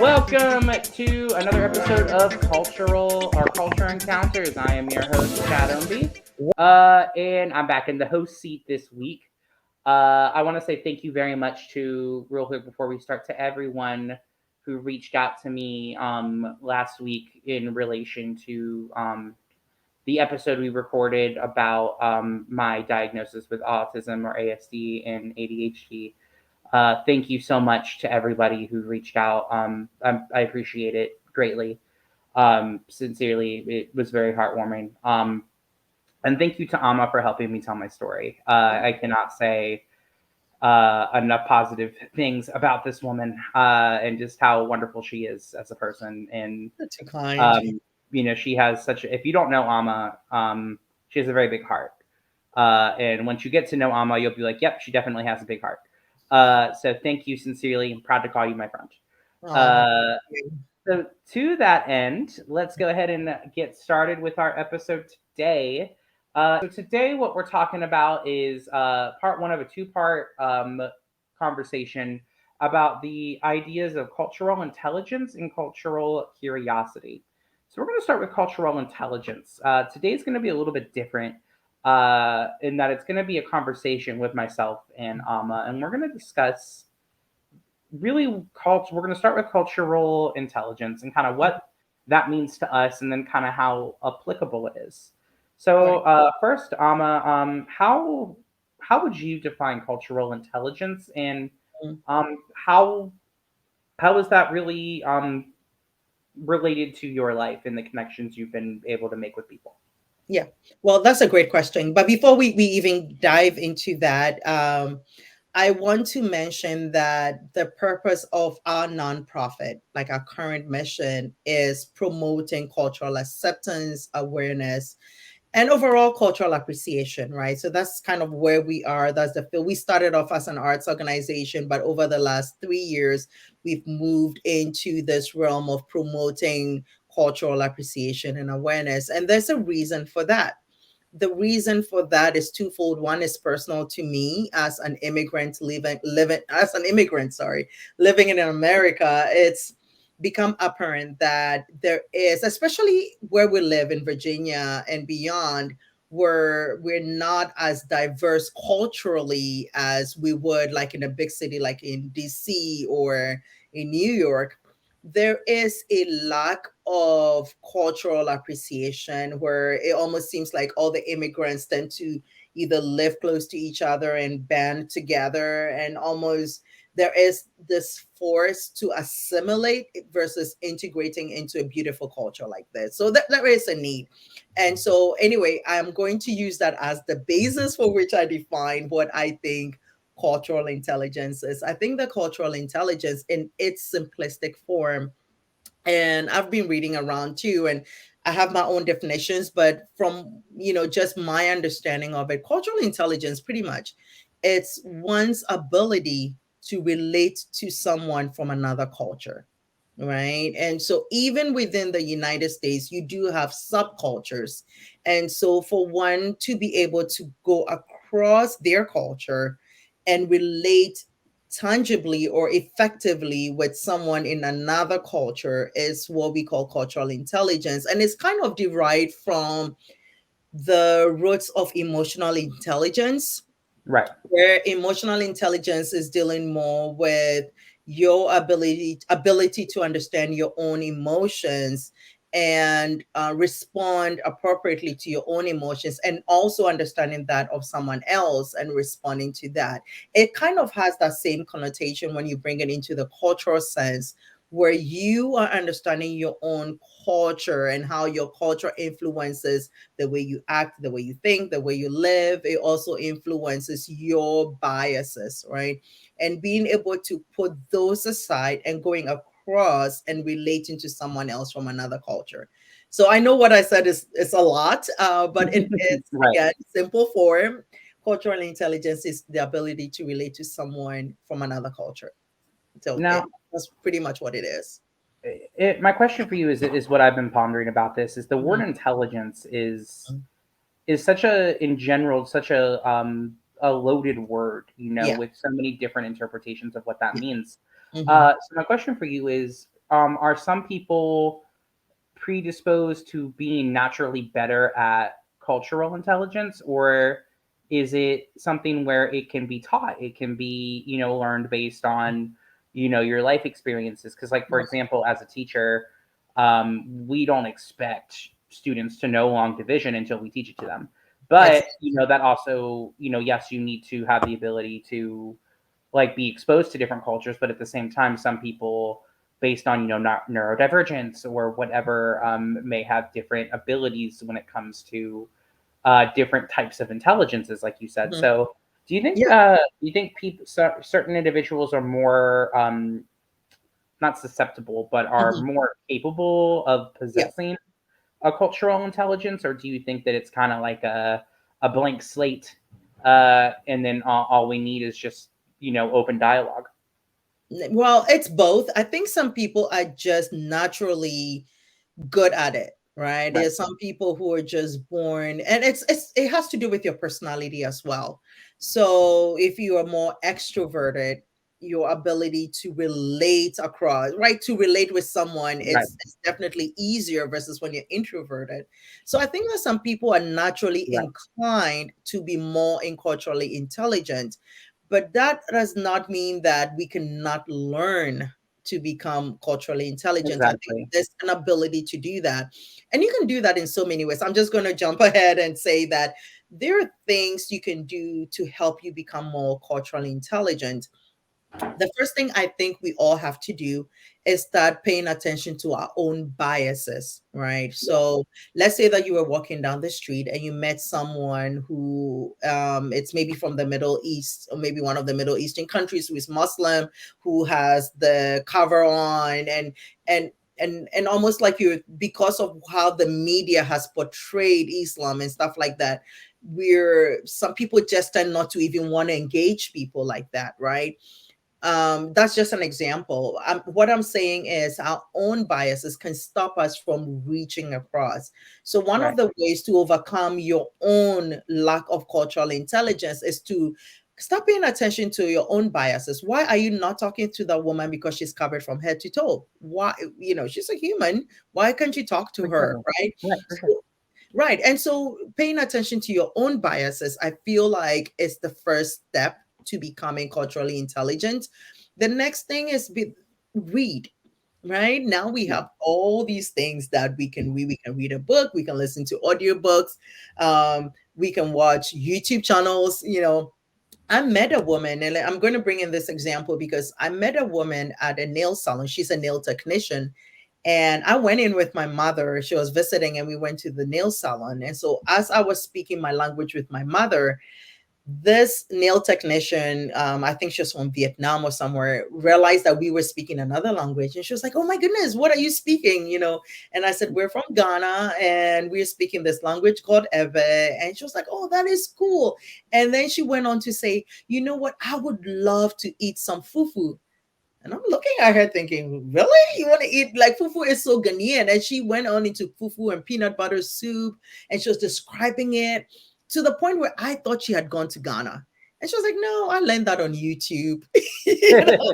Welcome to another episode of Culture Encounters. I am your host, Chad Ownby, and I'm back in the host seat this week. I want to say thank you very much to real quick before we start to everyone who reached out to me last week in relation to the episode we recorded about my diagnosis with autism or ASD and ADHD. Thank you so much to everybody who reached out. I appreciate it greatly. Sincerely, it was very heartwarming. And thank you to Amma for helping me tell my story. I cannot say enough positive things about this woman and just how wonderful she is as a person. And That's too kind. um, she has if you don't know Amma, she has a very big heart. And once you get to know Amma, you'll be like, yep, she definitely has a big heart. So thank you sincerely. I'm proud to call you my friend. Oh, Uh, so to that end, let's go ahead and get started with our episode today. So today, what we're talking about is part one of a two-part conversation about the ideas of cultural intelligence and cultural curiosity. So we're going to start with cultural intelligence. Today's going to be a little bit different in that it's going to be a conversation with myself and Amma, and we're going to discuss really culture. We're going to start with cultural intelligence and kind of what that means to us, and then kind of how applicable it is. So right. first, Amma, how would you define cultural intelligence, and Mm. how is that really related to your life and the connections you've been able to make with people? Yeah. Well, that's a great question. But before we even dive into that, I want to mention that the purpose of our nonprofit, like our current mission, is promoting cultural acceptance, awareness, and overall cultural appreciation, right? So that's kind of where we are. That's the field. We started off as an arts organization, but over the last 3 years, we've moved into this realm of promoting cultural appreciation and awareness. And there's a reason for that. The reason for that is twofold. One is personal to me as an immigrant living in America. It's become apparent that there is, especially where we live in Virginia and beyond, where we're not as diverse culturally as we would like in a big city like in DC or in New York. There is a lack of cultural appreciation where it almost seems like all the immigrants tend to either live close to each other and band together, and almost there is this force to assimilate versus integrating into a beautiful culture like this. So that there is a need. And so anyway, I'm going to use that as the basis for which I define what I think cultural intelligence is. I think the cultural intelligence in its simplistic form, and I've been reading around too, and I have my own definitions, but from just my understanding of it, cultural intelligence pretty much it's one's ability to relate to someone from another culture, right? And so even within the United States, you do have subcultures. And so for one to be able to go across their culture and relate tangibly or effectively with someone in another culture is what we call cultural intelligence. And it's kind of derived from the roots of emotional intelligence, Right. where emotional intelligence is dealing more with your ability to understand your own emotions and respond appropriately to your own emotions, and also understanding that of someone else and responding to that. It kind of has that same connotation when you bring it into the cultural sense, where you are understanding your own culture and how your culture influences the way you act, the way you think, the way you live. It also influences your biases, right? And being able to put those aside and going across and relating to someone else from another culture. So I know what I said is a lot, but in its Right. again simple form, cultural intelligence is the ability to relate to someone from another culture. So Now, that's pretty much what it is. my question for you is what I've been pondering about this is the word Mhm. intelligence is such a in general such a loaded word, Yeah. with so many different interpretations of what that Yeah. means. Mhm. So my question for you is are some people predisposed to being naturally better at cultural intelligence, or is it something where it can be taught? It can be, learned based on, your life experiences. Because, like, for example, as a teacher, we don't expect students to know long division until we teach it to them. But, Exactly. that also, yes, you need to have the ability to like be exposed to different cultures, but at the same time, some people, based on not neurodivergence or whatever, may have different abilities when it comes to different types of intelligences, like you said. Mhm. So, Yeah. do you think people, certain individuals are more not susceptible, but are Mhm. more capable of Yeah. possessing a cultural intelligence, or do you think that it's kind of like a blank slate, and then all we need is just open dialogue? Well, it's both. I think some people are just naturally good at it, right? Right, There's some people who are just born, and it has to do with your personality as well. So if you are more extroverted, your ability to relate across, right, to relate with someone, right, it's definitely easier versus when you're introverted. So I think that some people are naturally right. inclined to be more in culturally intelligent, but that does not mean that we cannot learn to become culturally intelligent. I think Exactly. there's an ability to do that. And you can do that in so many ways. I'm just going to jump ahead and say that there are things you can do to help you become more culturally intelligent. The first thing I think we all have to do is start paying attention to our own biases, right? Yeah. So let's say that you were walking down the street and you met someone who it's maybe from the Middle East, or maybe one of the Middle Eastern countries, who is Muslim, who has the cover on, and and almost like you, because of how the media has portrayed Islam and stuff like that, we're some people just tend not to even want to engage people like that, right? That's just an example. What I'm saying is our own biases can stop us from reaching across. So one of Right. the ways to overcome your own lack of cultural intelligence is to stop paying attention to your own biases. Why are you not talking to that woman because she's covered from head to toe? Why, she's a human. Why can't you talk to For her, sure. right? Right. For sure. So, right. And so paying attention to your own biases, I feel like is the first step to becoming culturally intelligent. The next thing is read. Right now, we Yeah. have all these things that we can read. We can read a book, we can listen to audiobooks, we can watch YouTube channels. I met a woman, and I'm going to bring in this example because I met a woman at a nail salon. She's a nail technician. And I went in with my mother. She was visiting, and we went to the nail salon. And so, as I was speaking my language with my mother, this nail technician, I think she was from Vietnam or somewhere, realized that we were speaking another language. And she was like, "Oh my goodness, what are you speaking?" And I said, "We're from Ghana and we're speaking this language called Eve." And she was like, "Oh, that is cool." And then she went on to say, "You know what? I would love to eat some fufu." And I'm looking at her thinking, really? You want to eat like fufu is so Ghanaian? And she went on into fufu and peanut butter soup, and she was describing it to the point where I thought she had gone to Ghana. And she was like, no, I learned that on YouTube. you know,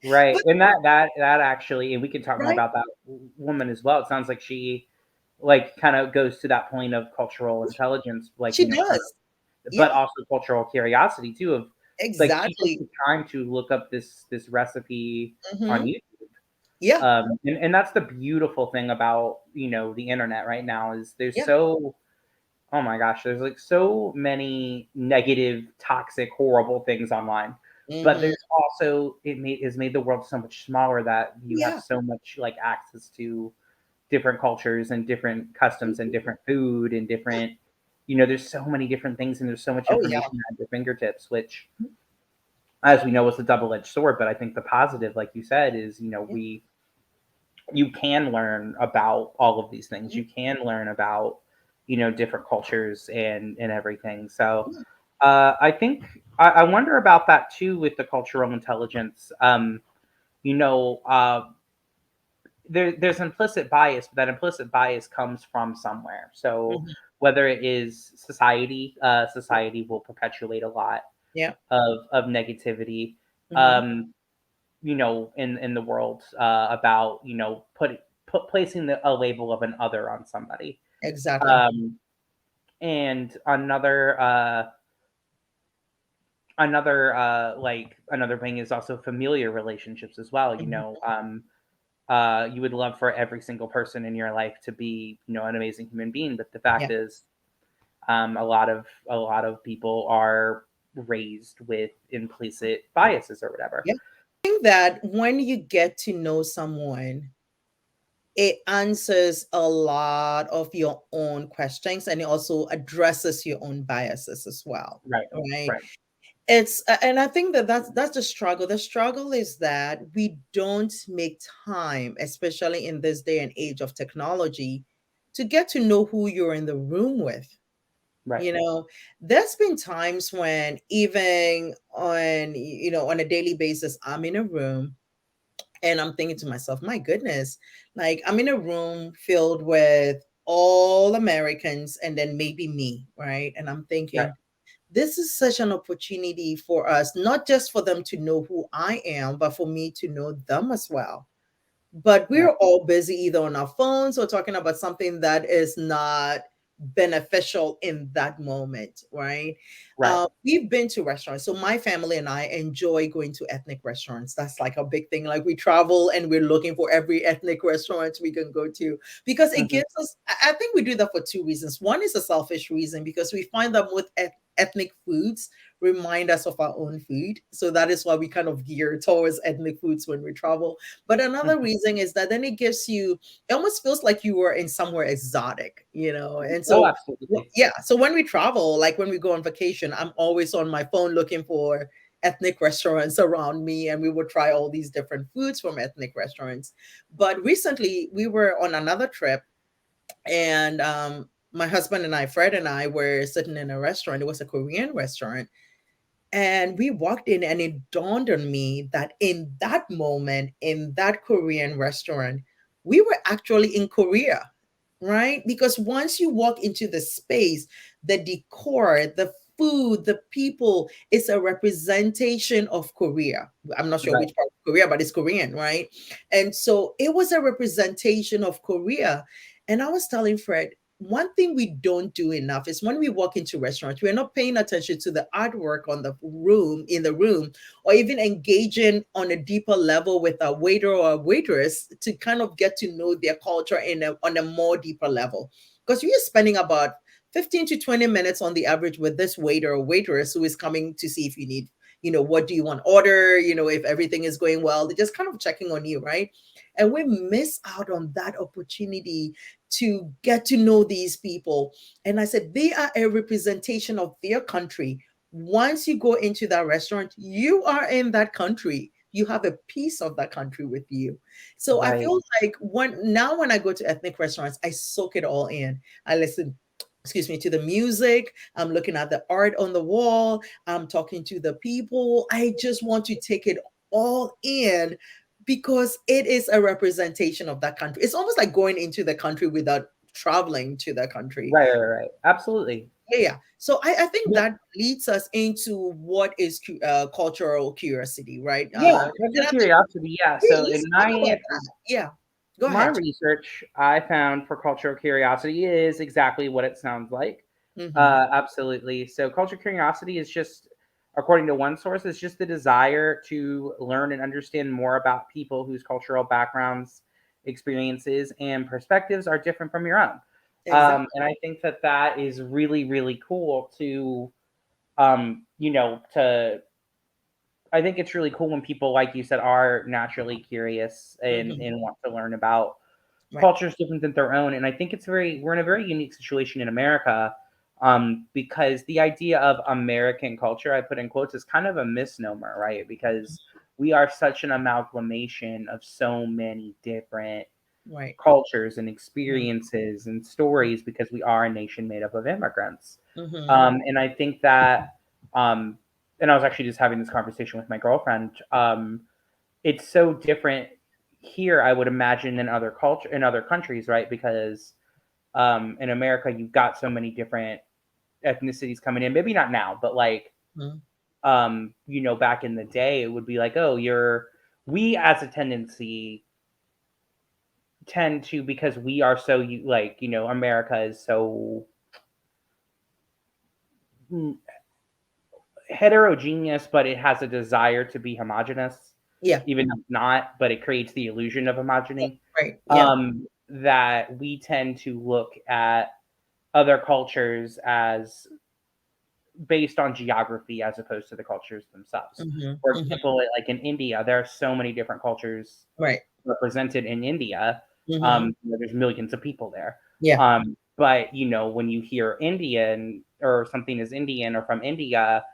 Right. but And that actually, and we can talk more right? about that woman as well. It sounds like she like kind of goes to that point of cultural intelligence, like She kind does. of, but Yeah, also cultural curiosity too. Of like she took exactly. the time to look up this recipe on Hmm. YouTube. Yeah, And that's the beautiful thing about the internet right now is there's yeah. so, oh my gosh, there's like so many negative, toxic, horrible things online. But Hmm. there's also has made the world so much smaller that you have Yeah. so much like access to different cultures and different customs and Mhm. different food and Yeah. different, there's so many different things and there's so much Oh, yeah. information at your fingertips, which, as we know, is a double-edged sword. But I think the positive, like you said, is Yeah. you can learn about all of these things. Mhm. You can learn about different cultures and everything. So Yeah. I think I wonder about that too with the cultural intelligence. You know, there's implicit bias, but that implicit bias comes from somewhere. So Mhm. whether it is society will perpetuate a lot Yeah. of negativity. Mhm. Um, in the world about placing a label of an other on somebody. Exactly. Um, and another thing is also familiar relationships as well. Mhm. You would love for every single person in your life to be an amazing human being, but the Yeah. fact is, a lot of people are raised with implicit biases or whatever. Yeah. I think that when you get to know someone, it answers a lot of your own questions and it also addresses your own biases as well. Right. Right. Right. And I think that that's the struggle. The struggle is that we don't make time, especially in this day and age of technology, to get to know who you're in the room with. Right. You know, there's been times when even on a daily basis, I'm in a room and I'm thinking to myself, my goodness, like I'm in a room filled with all Americans and then maybe me, right? And I'm Right. thinking, this is such an opportunity for us, not just for them to know who I am, but for me to know them as well. But Right. we're all busy either on our phones or talking about something that is not beneficial in that moment, right? Right. We've been to restaurants. So my family and I enjoy going to ethnic restaurants. That's like a big thing. Like we travel and we're looking for every ethnic restaurant we can go to because it Mhm. gives us, I think we do that for two reasons. One is a selfish reason because we find that with ethnic foods remind us of our own food. So that is why we kind of gear towards ethnic foods when we travel. But another Mhm. reason is that then it gives you, it almost feels like you were in somewhere exotic, And Oh, so, absolutely. yeah. So when we travel, like when we go on vacation, I'm always on my phone looking for ethnic restaurants around me and we would try all these different foods from ethnic restaurants. But recently we were on another trip and my husband and I, Fred and I, were sitting in a restaurant. It was a Korean restaurant and we walked in, and it dawned on me that in that moment, in that Korean restaurant, we were actually in Korea, right? Because once you walk into the space, the decor, the food, the people, it's a representation of Korea. I'm not sure Right. which part of Korea, but it's Korean, right? And so it was a representation of Korea. And I was telling Fred, one thing we don't do enough is when we walk into restaurants, we're not paying attention to the artwork on the room in the room, or even engaging on a deeper level with a waiter or a waitress to kind of get to know their culture on a more deeper level. Because we are spending about 15 to 20 minutes on the average with this waiter or waitress who is coming to see if you need, what do you want to order, if everything is going well. They're just kind of checking on you, right? And we miss out on that opportunity to get to know these people. And I said, they are a representation of their country. Once you go into that restaurant, you are in that country. You have a piece of that country with you. So I Right. feel like when I go to ethnic restaurants, I soak it all in. I listen, excuse me, to the music. I'm looking at the art on the wall. I'm talking to the people. I just want to take it all in because it is a representation of that country. It's almost like going into the country without traveling to the country. Right. Right. Right. Absolutely. Yeah, yeah. So I think Yeah. that leads us into what is cultural curiosity, right? Yeah. And Cultural I think, curiosity. Yeah. yeah, So let's in talk my about that. Yeah, go my ahead. research, I found for cultural curiosity is exactly what it sounds like. Hmm. Absolutely. So cultural curiosity is just, according to one source, is just the desire to learn and understand more about people whose cultural backgrounds, experiences, and perspectives are different from your own. Exactly. And I think that that is really, really cool to I think it's really cool when people, like you said, are naturally curious Hmm. and want to learn about Right. cultures different than their own. And I think we're in a very unique situation in America, because the idea of American culture, I put in quotes, is kind of a misnomer, right? Because we are such an amalgamation of so many different Right. cultures and Right. experiences and stories because we are a nation made up of immigrants. Hmm. And I think that, um, and I was actually just having this conversation with my girlfriend. It's so different here, I would imagine, in other countries, right? Because in America, you've got so many different ethnicities coming in. Maybe not now, but like, back in the day, it would be like, oh, we as a tendency tend to, because we are so like, America is so heterogeneous, but it has a desire to be homogenous, Yeah. even though it's not, but it creates the illusion of Yeah. homogeny. Right. Yeah. That we tend to look at other cultures as based on geography as opposed to the cultures themselves. Hmm. For Hmm. example, like in India, there are so many different cultures Right. represented in India. Hmm. There's millions of people there. Yeah. But when you hear Indian or something is Indian or from India,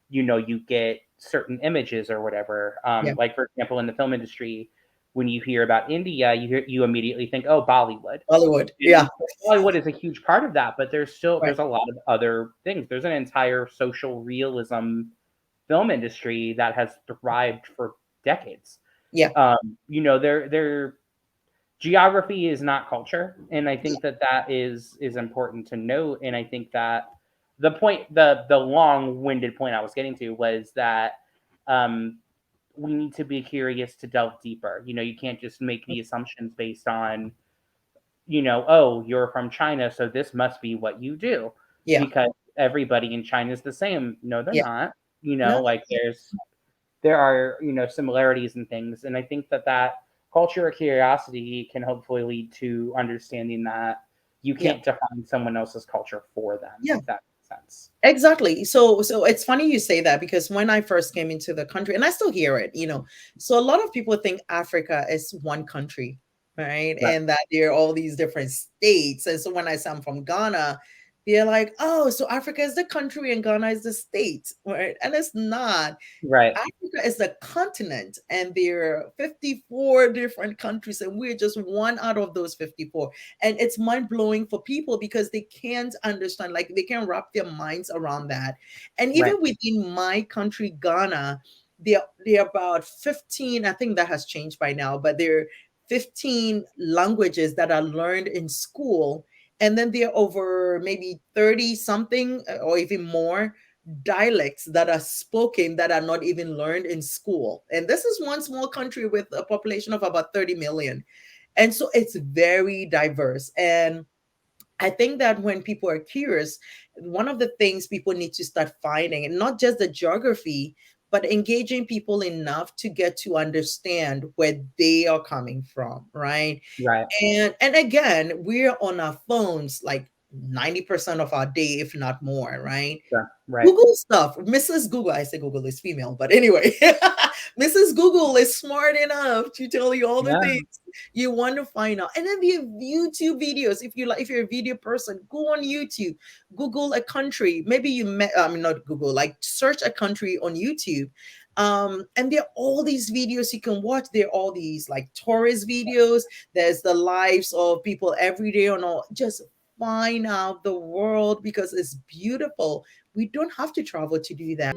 you get certain images or whatever. Yeah. Like for example, in the film industry, when you hear about India, you immediately think, oh, Bollywood. Bollywood. And Yeah. Hollywood is a huge part of that, but Right. there's a lot of other things. There's an entire social realism film industry that has thrived for decades. Yeah. Their geography is not culture, and I think that is important to note. And I think that the long-winded point I was getting to was that um, we need to be curious to delve deeper. You can't just make the assumptions based on oh, you're from China, so this must be what you do Yeah. because everybody in China is the same. No, they're Yeah. not. No. Like there are, similarities and things. And I think that culture of curiosity can hopefully lead to understanding that you Yeah. can't define someone else's culture for them, Yeah. if that makes sense. Exactly. So it's funny you say that because when I first came into the country, and I still hear it, so a lot of people think Africa is one country, right? Right. And that there are all these different states. And so when I say I'm from Ghana, they're like, oh, so Africa is the country and Ghana is the state, right? And it's not. Right. Africa is a continent, and there are 54 different countries, and we're just one out of those 54. And it's mind blowing for people because they can't understand, like, they can't wrap their minds around that. And even Right. within my country, Ghana, there are about 15, I think that has changed by now, but there are 15 languages that are learned in school. And then there are over maybe 30 something or even more dialects that are spoken that are not even learned in school. And this is one small country with a population of about 30 million. And so it's very diverse. And I think that when people are curious, one of the things people need to start finding, and not just the geography, but engaging people enough to get to understand where they are coming from, right? Right. And again, we're on our phones like 90% of our day, if not more, right? Sure. Right. Google stuff. Mrs. Google, I say Google is female, but anyway, Mrs. Google is smart enough to tell you all the Yeah. things you want to find out. And then the YouTube videos. If you like, if you're a video person, go on YouTube, Google a country. Maybe I mean, not Google, like search a country on YouTube. And there are all these videos you can watch. There are all these like tourist videos. There's the lives of people every day on all. Just find out the world because it's beautiful. We don't have to travel to do that.